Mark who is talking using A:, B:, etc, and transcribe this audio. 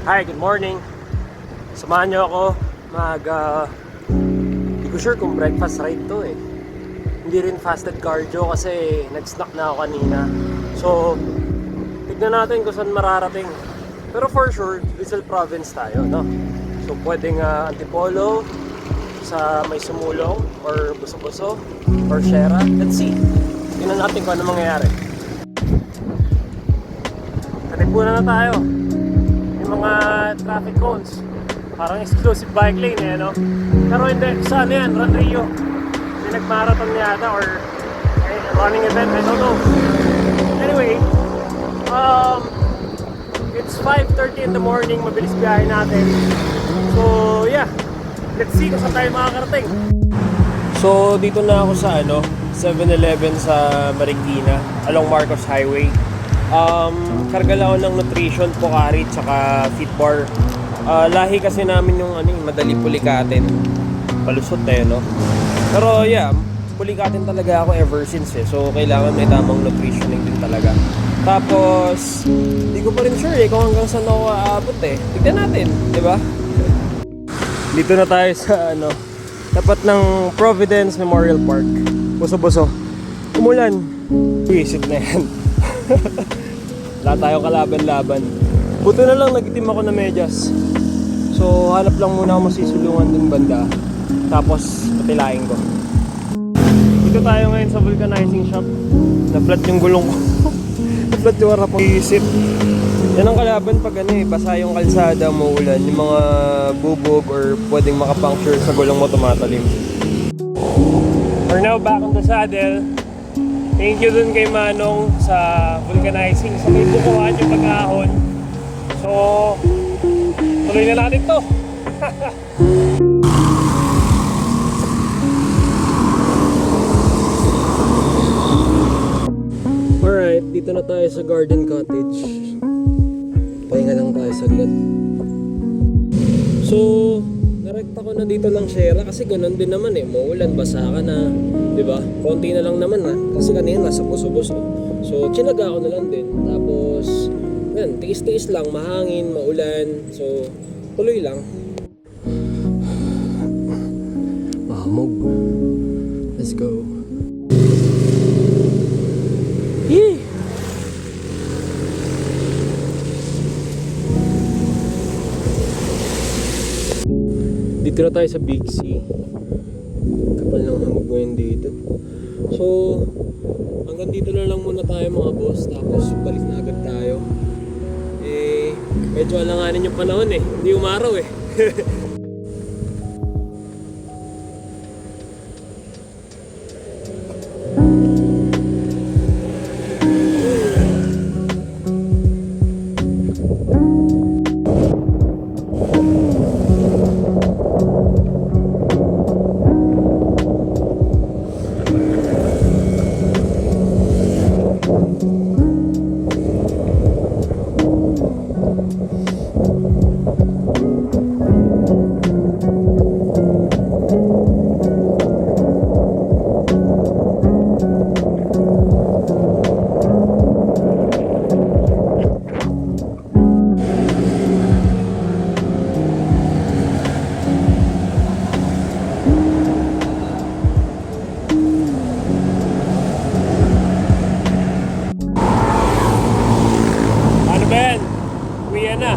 A: Hi, good morning. Samahan niyo ako hindi ko sure kung breakfast ride to eh. Hindi rin fasted cardio kasi nag-snack na ako kanina. So, tignan natin kung saan mararating. Pero for sure, Rizal Province tayo, no? So, pwedeng Antipolo, sa may Sumulong, or Buso-Buso, or Sierra. Let's see. Tignan natin kung ano mangyayari. Katipunan na tayo. Mga traffic cones, parang exclusive bike lane eh, no? Pero hindi, saan yan? Run Rio, may nag-marathon yata or running event, I don't know. Anyway, it's 5:30 in the morning, mabilis biyahe natin. So yeah, let's see kung saan tayo makakarating. So dito na ako sa 7-Eleven sa Marikina along Marcos Highway. Karga lang ako ng nutrition, Pocari, tsaka Fit Bar. Lahi kasi namin yung madali pulikatin. Palusot no? Pero yeah, pulikatin talaga ako ever since eh. So kailangan may tamang nutritioning din talaga. Tapos, hindi ko pa rin sure kung hanggang saan ako aabot eh. Tignan natin, di ba? Dito na tayo sa tapat ng Providence Memorial Park. Buso-buso. Umulan. Isip na yan. Wala tayong kalaban-laban. Buto na lang nagitim ako na medyas. So hanap lang muna ako masisulungan dun banda. Tapos patilaing ko. Dito tayo ngayon sa vulcanizing shop. Na-flat yung gulong ko. Na-flat yung harap ko. Isip. Yan ang kalaban pag basa yung kalsada, maulan. Yung mga bubog or pwedeng makapuncture sa gulong mo tumatalim. We're now back on the saddle. Thank you dun kay Manong sa vulcanizing. Sa may bukuhan yung pag-ahon. So, tuloy na natin to. Alright, dito na tayo sa Garden Cottage. Pahinga lang tayo saglit. So, narekta ko na dito ng Sierra kasi ganun din naman maulan, basa ka na. Diba? Konti na lang naman kasi kanina nasa Buso-Buso. So, chinaga ako na lang din. Tapos, yan, tiis-tiis lang, mahangin, maulan. So, tuloy lang. Mahamog. Let's go. Yee! Dito na tayo sa Big C. Kapal ng hamog ngayon dito. So, hanggang dito na lang muna tayo mga boss. Tapos balik na agad tayo. Medyo alanganin yung panahon hindi umaraw Uwi na.